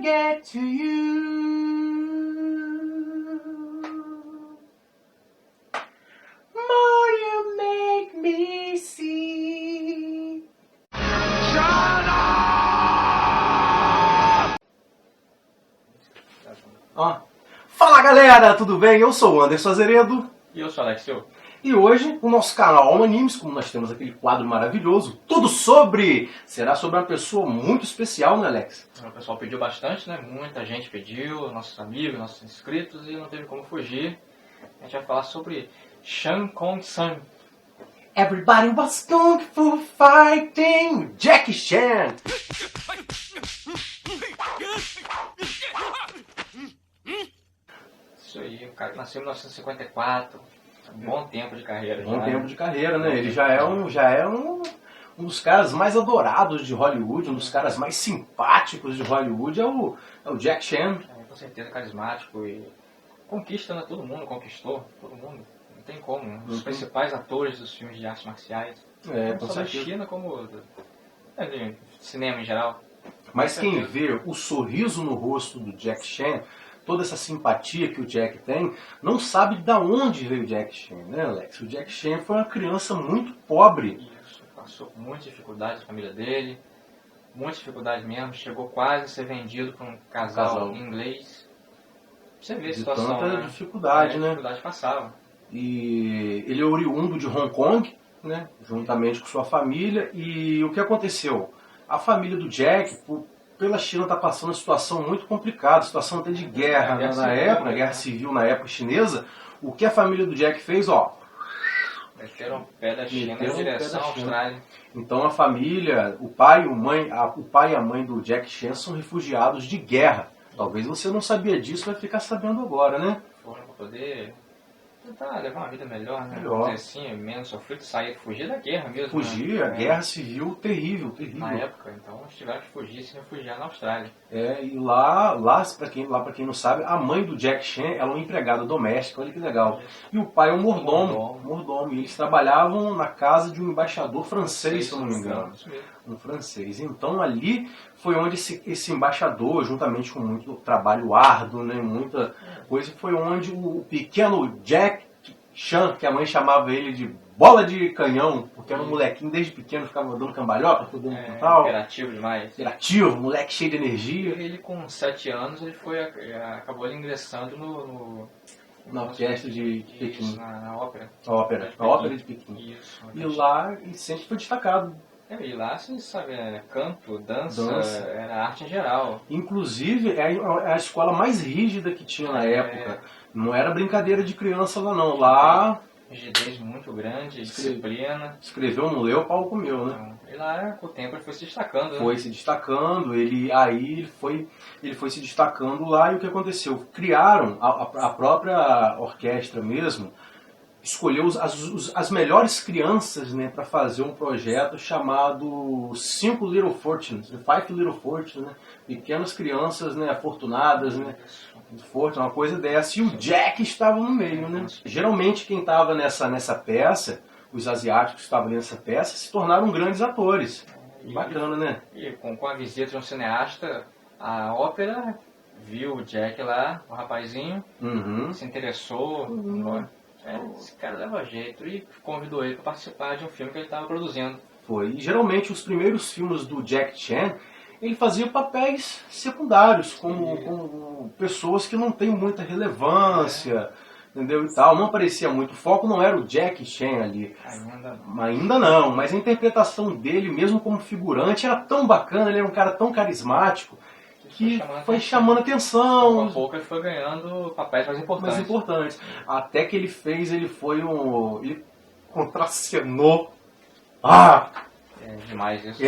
get to you, more you make me see. Shut up! Fala galera, tudo bem? Eu sou o Anderson Azeredo. E eu sou o Alex Silva. E hoje, o nosso canal Alma Animes, como nós temos aquele quadro maravilhoso, tudo sobre... Será sobre uma pessoa muito especial, né, Alex? O pessoal pediu bastante, né? Muita gente pediu, nossos amigos, nossos inscritos, e não teve como fugir. A gente vai falar sobre Shang Tsung. Everybody was kung fu fighting Jackie Chan. Isso aí, o cara nasceu em 1954. Um bom tempo de carreira. Bom tempo de carreira, né? Ele já é um dos caras mais adorados de Hollywood, um dos caras mais simpáticos de Hollywood é o Jack Chan. Com certeza carismático e conquista, né? Todo mundo conquistou, todo mundo. Não tem como, né? Um dos principais atores dos filmes de artes marciais. Não só da China, como de cinema em geral. Mas quem vê o sorriso no rosto do Jack Chan, toda essa simpatia que o Jack tem, não sabe de onde veio o Jack Chan, né, Alex? O Jack Chan foi uma criança muito pobre. Isso, passou por muitas dificuldades a família dele, muitas dificuldades mesmo, chegou quase a ser vendido para um casal inglês. Você vê a situação, tanta né? dificuldade, né? Dificuldade passava. E ele é oriundo de Hong Kong, né, juntamente com sua família, e o que aconteceu? A família do Jack, pela China, está passando uma situação muito complicada, situação até de guerra na época, guerra civil na época chinesa. O que a família do Jack fez, meteram o pé da China em direção à Austrália. Então a família, o pai e a mãe do Jack Chan são refugiados de guerra. Talvez você não sabia disso, vai ficar sabendo agora, né? Foram para poder tentar levar uma vida melhor, né? Melhor. Vamos dizer assim, menos sofrido, fugir da guerra mesmo. Fugir, né? a guerra civil terrível. Na época, então eles tiveram que fugir e se refugiar na Austrália. E lá para quem não sabe, a mãe do Jack Chan ela é uma empregada doméstica, olha que legal. E o pai é um mordomo. E eles trabalhavam na casa de um embaixador francês, se eu não me engano. Um francês. Então ali foi onde esse embaixador, juntamente com muito trabalho árduo, né, muita coisa, foi onde o pequeno Jack Chan, que a mãe chamava ele de bola de canhão, porque era um molequinho desde pequeno, ficava dando cambalhota, tudo no quintal. Imperativo demais. Imperativo, moleque cheio de energia. Ele com 7 anos ele acabou ingressando na orquestra de Pequim. Isso, na ópera. A ópera de Pequim. Isso. E lá ele sempre foi destacado. E lá, você sabe, né? Canto, dança, era arte em geral. Inclusive, é a escola mais rígida que tinha na época. Não era brincadeira de criança lá, não. Lá... rigidez muito grande, disciplina. Escreveu, não leu, o pau comeu, né? E lá, com o tempo, ele foi se destacando. Foi se destacando, ele foi se destacando lá, e o que aconteceu? Criaram a própria orquestra mesmo, escolheu as melhores crianças, né, para fazer um projeto chamado Five Little Fortunes, né, pequenas crianças, né, afortunadas, né, uma coisa dessa, e o Jack estava no meio, né. Geralmente quem estava nessa peça, os asiáticos que estavam nessa peça, se tornaram grandes atores. Bacana, né? E com a visita de um cineasta, a ópera viu o Jack lá, o rapazinho, se interessou. Esse cara leva jeito, e convidou ele para participar de um filme que ele estava produzindo. E geralmente os primeiros filmes do Jack Chan, ele fazia papéis secundários, como pessoas que não têm muita relevância, entendeu, e tal. Não aparecia muito, o foco não era o Jack Chan ali. Ainda não, mas a interpretação dele, mesmo como figurante, era tão bacana, ele era um cara tão carismático, que foi chamando atenção. Pouco a pouco ele foi ganhando papéis mais importantes. Até que ele contracenou. Demais isso.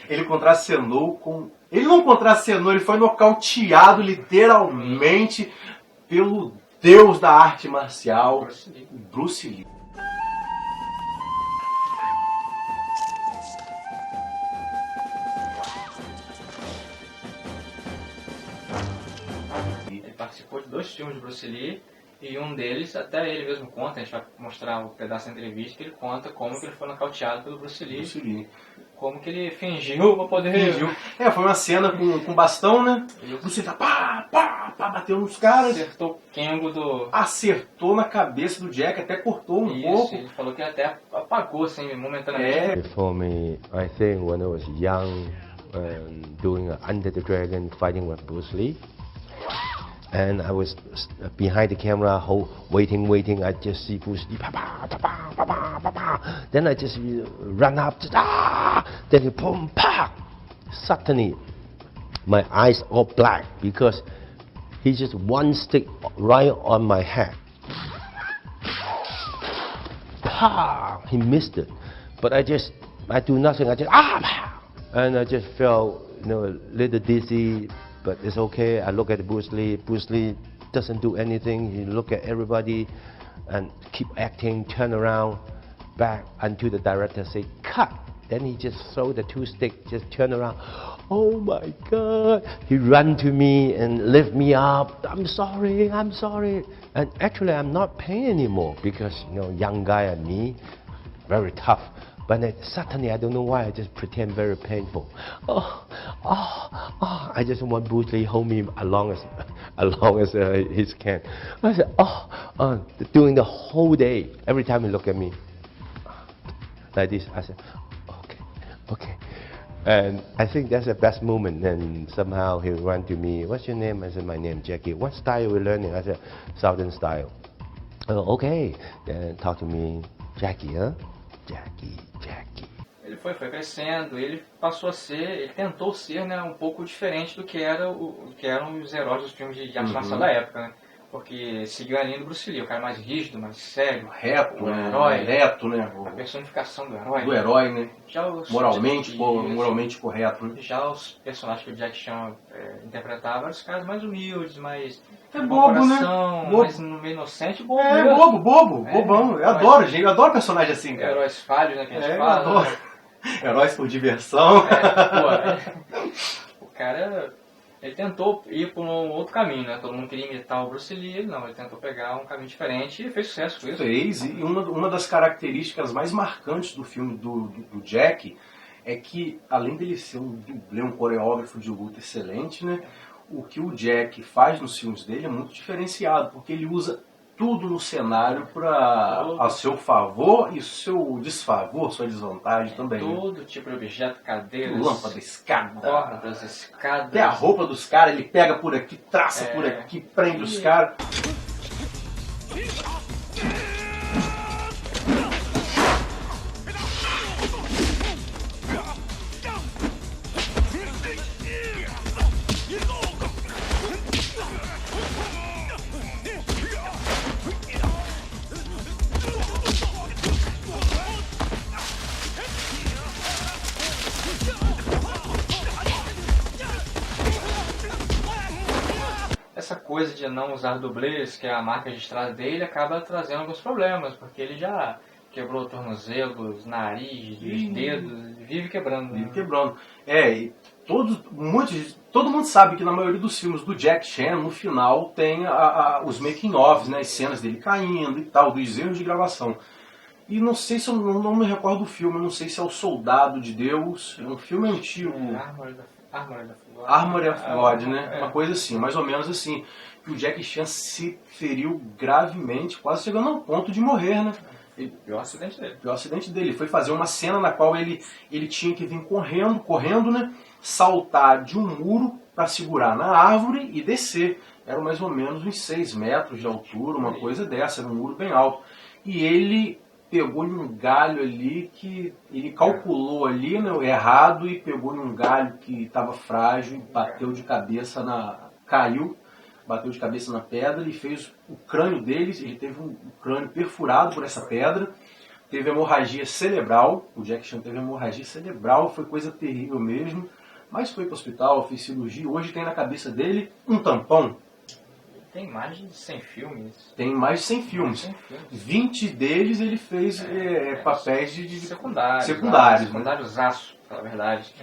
Ele contracenou com... Ele não contracenou, ele foi nocauteado literalmente pelo deus da arte marcial, Bruce Lee. Ele participou de 2 filmes de Bruce Lee E um deles, até ele mesmo conta, a gente vai mostrar um pedaço da entrevista, que ele conta como que ele foi nocauteado pelo Bruce Lee. Como que ele fingiu pra poder... Foi uma cena com bastão, né? O Bruce Lee bateu nos caras. Acertou o Kengo do... Acertou na cabeça do Jack, até cortou um pouco. Ele falou que até apagou, assim, momentaneamente. For me, I think when I was young, doing Under the Dragon, fighting with Bruce Lee, and I was behind the camera, waiting. I just see Bruce Lee, then I just run up, then he boom, suddenly my eyes all black because he just one stick right on my head. He missed it, but I do nothing. I just and I just felt a little dizzy. But it's okay. I look at Bruce Lee. Bruce Lee doesn't do anything. He look at everybody and keep acting, turn around, back until the director say, cut. Then he just throw the 2 sticks, just turn around. Oh my God. He run to me and lift me up. I'm sorry. And actually I'm not paying anymore because, young guy and me, very tough. But suddenly, I don't know why, I just pretend very painful. I just want Bruce Lee hold me as long as he can. I said, during the whole day, every time he look at me, like this, I said, okay. And I think that's the best moment. And somehow he ran to me, what's your name? I said, my name Jackie. What style are we learning? I said, Southern style. Okay. Then talk to me, Jackie, huh? Jackie. Ele foi crescendo, ele tentou ser, né, um pouco diferente do que eram os heróis dos filmes de arte marcial da época, né? Porque seguiu a linha do Bruce Lee, o cara mais rígido, mais sério, reto, o herói, reto, né? A personificação do herói. Do herói, né? Moralmente correto, né? Já os personagens que o Jack Chan interpretava eram os caras mais humildes, mais bobo, coração, né? mais meio inocente, bobo. Bobão. Eu adoro personagem assim, cara. Heróis falhos, né, que a gente fala. Adoro. Heróis por diversão. O cara, ele tentou ir por um outro caminho, né? Todo mundo queria imitar o Bruce Lee, ele tentou pegar um caminho diferente e fez sucesso com isso. E uma das características mais marcantes do filme do Jack é que, além dele ser um dublê, um coreógrafo de luta excelente, né? O que o Jack faz nos filmes dele é muito diferenciado, porque ele usa tudo no cenário a seu favor e seu desfavor, sua desvantagem também. Todo tipo de objeto, cadeiras, lâmpada, escada, cordas, escadas. Até a roupa dos caras, ele pega por aqui, traça por aqui, prende os caras. Essa coisa de não usar dublês, que é a marca registrada dele, acaba trazendo alguns problemas, porque ele já quebrou tornozelos, nariz, os dedos, vive quebrando. E todo mundo sabe que na maioria dos filmes do Jack Chan, no final, tem os making-offs, né, as cenas dele caindo e tal, dos erros de gravação. E não sei se eu não me recordo do filme, não sei se é O Soldado de Deus, é um filme antigo. Armory of God, né? Uma coisa assim, mais ou menos assim. Que o Jack Chan se feriu gravemente, quase chegando ao ponto de morrer, né? Pior acidente dele. Pior acidente dele. Foi fazer uma cena na qual ele tinha que vir correndo, né? Saltar de um muro para segurar na árvore e descer. Era mais ou menos uns 6 metros de altura, uma coisa dessa, era um muro bem alto. E ele pegou em um galho ali que ele calculou ali, né, errado, e pegou em um galho que estava frágil, bateu de cabeça bateu de cabeça na pedra e fez o crânio deles. Ele teve um crânio perfurado por essa pedra, teve hemorragia cerebral. O Jack Chan teve hemorragia cerebral, foi coisa terrível mesmo, mas foi para o hospital, fez cirurgia. Hoje tem na cabeça dele um tampão. Tem mais de 100 filmes. Tem mais de 100 filmes. 20 deles ele fez papéis de secundários. Secundários, na verdade.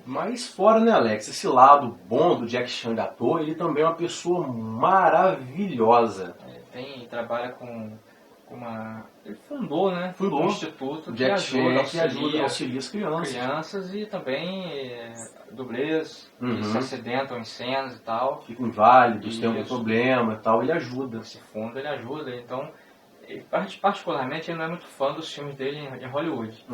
Mas fora, né, Alex, esse lado bom do Jack Chan de ator, ele também é uma pessoa maravilhosa. trabalha com ele fundou, né? Fundou um instituto Jack que auxilia as crianças e também dublês que se acidentam em cenas e tal. Ficam inválidos, tem algum problema e tal, ele ajuda. Esse fundo ele ajuda, então, particularmente ele não é muito fã dos filmes dele em Hollywood.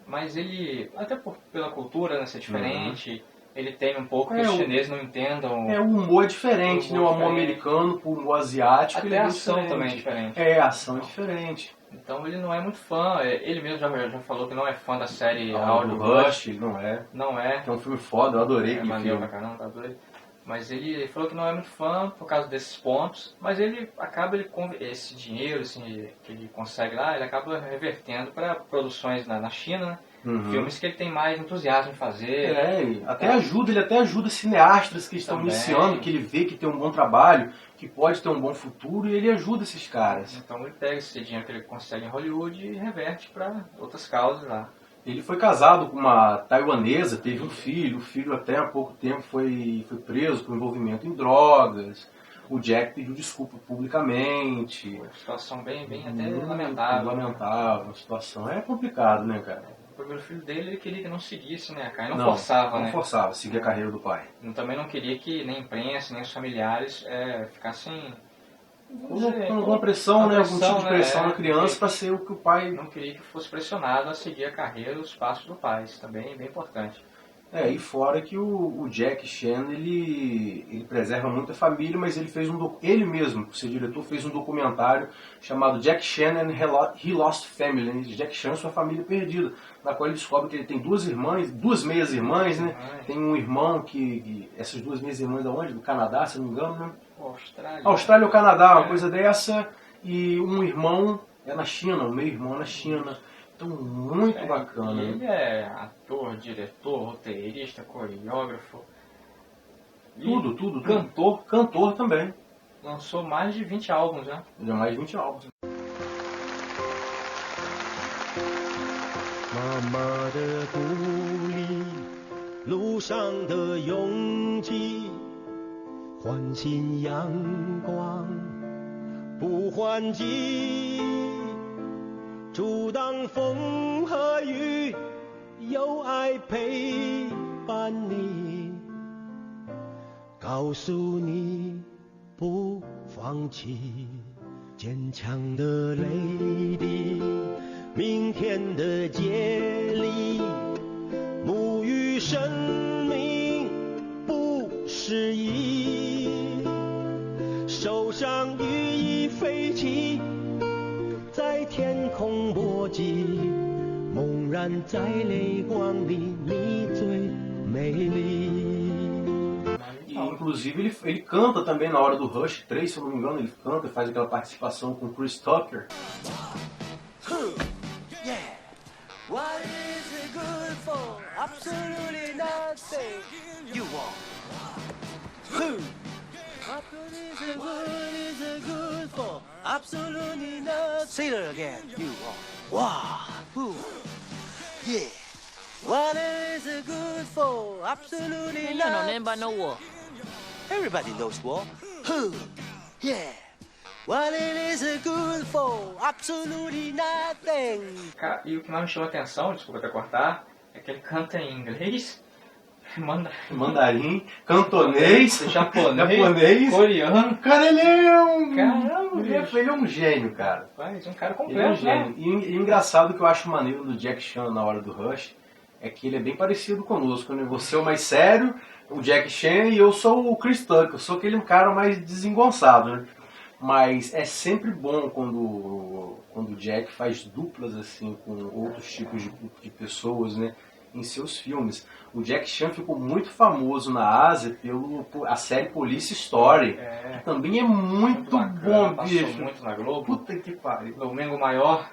Mas ele, até pela cultura, né, ser diferente, ele tem um pouco que os chineses não entendam. O humor é diferente, né? O humor americano pro humor asiático. Até ele é a ação diferente. também é diferente. A ação é diferente. Então ele não é muito fã, ele mesmo já falou que não é fã da série Hora do Rush. Ele não é. Não é. É um filme foda, eu adorei aquele maneiro filme. Pra caramba, adorei. Mas ele falou que não é muito fã por causa desses pontos, mas ele acaba, esse dinheiro assim, que ele consegue lá, ele acaba revertendo para produções na China, né? Filmes que ele tem mais entusiasmo em fazer. Ele até ajuda cineastas que estão iniciando, que ele vê que tem um bom trabalho, que pode ter um bom futuro, e ele ajuda esses caras. Então ele pega esse dinheiro que ele consegue em Hollywood e reverte para outras causas lá. Ele foi casado com uma taiwanesa, teve um filho, o filho até há pouco tempo foi preso por envolvimento em drogas. O Jack pediu desculpa publicamente. Uma situação bem até lamentável. Lamentável, a situação é complicado, né, cara? O primeiro filho dele, ele queria que não seguisse, né, cara? Não forçava, né? Não forçava, seguir a carreira do pai. Também não queria que nem a imprensa, nem os familiares ficassem... Com alguma pressão, né? Algum tipo de pressão na criança para ser o que o pai... Não queria que fosse pressionado a seguir a carreira, os passos do pai. Isso também é bem importante. E fora que o Jack Chan, ele preserva muito a família, mas ele fez ele mesmo, por ser diretor, fez um documentário chamado Jack Chan and He Lost Family, né? Jack Chan e sua família perdida, na qual ele descobre que ele tem duas meias-irmãs, né? Tem um irmão essas duas meias-irmãs da onde? Do Canadá, se não me engano, né? Austrália ou Canadá, uma coisa dessa, e um irmão na China, um meio-irmão na China. Então, muito bacana. E ele é ator, diretor, roteirista, coreógrafo. Tudo. Cantor também. Lançou mais de 20 álbuns, né? Já mais de 20 álbuns. 妈妈的鼓励，路上的拥挤，唤醒阳光，不换季。阻挡风和雨，有爱陪伴你，告诉你不放弃，坚强的泪滴，明天的接力，沐浴生命不适宜，手上羽翼飞起。在天空搏击，猛然在泪光里，你最美丽。Inclusive ele canta também na Hora do Rush 3, se eu não me engano, ele canta e faz aquela participação com o Chris Tucker. Yeah. What is it good for? Absolutely nothing. You want. What is it good for? Absolutely nothing. Say that again. You want. Wow. Yeah. What is it good for? Absolutely nothing. You know nothing about no war. Everybody knows war. Yeah. What is it good for? Absolutely nothing. E o que mais me chamou a atenção, desculpa até cortar, é que ele canta em inglês, mandarim, cantonês, japonês, coreano. Cara, ele é um... Caramba, ele é um gênio, cara. É um cara completo, ele é um gênio. E engraçado que eu acho maneiro do Jack Chan na Hora do Rush é que ele é bem parecido conosco, né? Você é o mais sério, o Jack Chan, e eu sou o Chris Tucker. Eu sou aquele cara mais desengonçado, né? Mas é sempre bom quando o Jack faz duplas assim com outros tipos de pessoas, né, em seus filmes. O Jack Chan ficou muito famoso na Ásia pela série Police Story, que também é muito bom, bicho. Passou muito na Globo. Puta que pariu. Domingo Maior.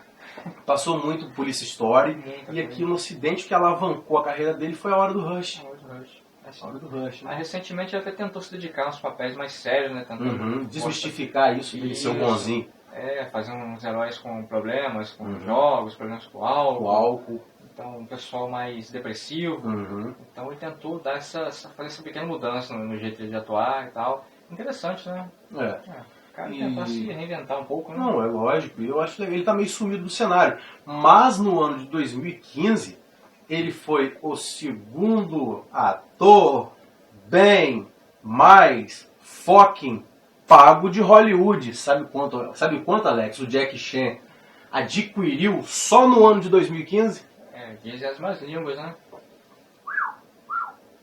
Passou muito Police Story. E aqui no Ocidente, o que alavancou a carreira dele foi a Hora do Rush. A Hora do Rush. Né? Recentemente ele até tentou se dedicar a uns papéis mais sérios, né? Desmistificar isso dele ser o bonzinho. Fazer uns heróis com problemas, com jogos, problemas com álcool. Então, um pessoal mais depressivo. Então ele tentou fazer essa pequena mudança no jeito de atuar e tal. Interessante, né? O cara tentar se reinventar um pouco, né? Não, é lógico. Eu acho que ele tá meio sumido do cenário. Mas no ano de 2015, ele foi o segundo ator bem mais fucking pago de Hollywood. Sabe quanto, Alex? O Jack Chan adquiriu só no ano de 2015? Dizem as más línguas, né?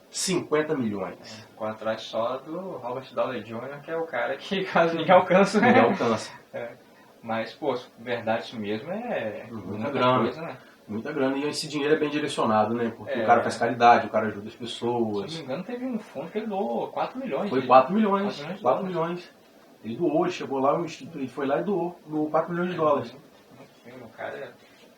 50 milhões. Com atrás só do Robert Downey Jr., que é o cara que quase ninguém alcança, né? Ninguém alcança. Mas, pô, verdade, isso mesmo muita grana. Coisa, né? Muita grana. E esse dinheiro é bem direcionado, né? Porque o cara faz caridade, o cara ajuda as pessoas. Se não me engano, teve um fundo que ele doou 4 milhões. Foi 4 milhões. 4 milhões. Ele doou, ele chegou lá, ele foi lá e doou 4 milhões de dólares. Um cara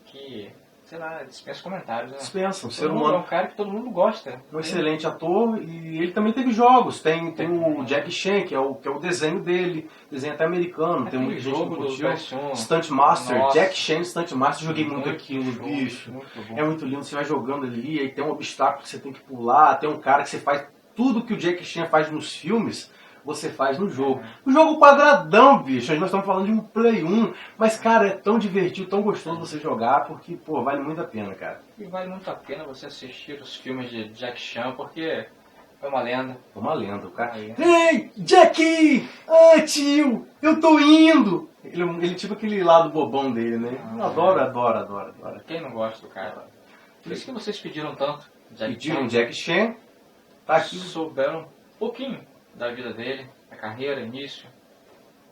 que, sei lá, dispensa comentários, né? Dispensa, um ser humano. É um cara que todo mundo gosta. Um excelente ator, e ele também teve jogos. Tem o Jack Chan, que é o desenho dele, desenho até americano. Tem muita gente que curtiu. Stunt Master, nossa. Jack Chan Stunt Master, joguei muito aquilo, bicho. É muito lindo, você vai jogando ali, aí tem um obstáculo que você tem que pular, tem um cara que você faz tudo que o Jack Chan faz nos filmes, você faz no jogo. O jogo quadradão, bicho. Nós estamos falando de um Play 1. Mas, cara, é tão divertido, tão gostoso você jogar, porque, pô, vale muito a pena, cara. E vale muito a pena você assistir os filmes de Jack Chan, porque é uma lenda. Uma lenda, o cara. Ei, Jack! Ah, tio! Eu tô indo! Ele tipo aquele lado bobão dele, né? Adoro. Quem não gosta do cara? Por isso que vocês pediram tanto. Pediram Jack Chan. Tá aqui. Souberam um pouquinho da vida dele, da carreira, início.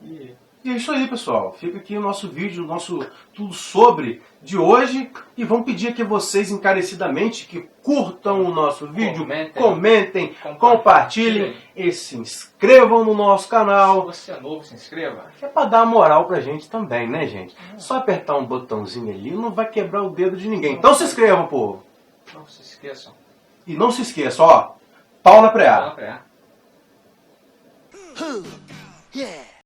E é isso aí, pessoal. Fica aqui o nosso vídeo, o nosso tudo sobre de hoje. E vamos pedir aqui a vocês encarecidamente que curtam o nosso vídeo, comentem, compartilhem e se inscrevam no nosso canal. Se você é novo, se inscreva. É pra dar moral pra gente também, né, gente? Só apertar um botãozinho ali não vai quebrar o dedo de ninguém. Então se inscrevam, povo. Não se esqueçam. E não se esqueça, ó. Pau na preá. Pau na preá. Yeah.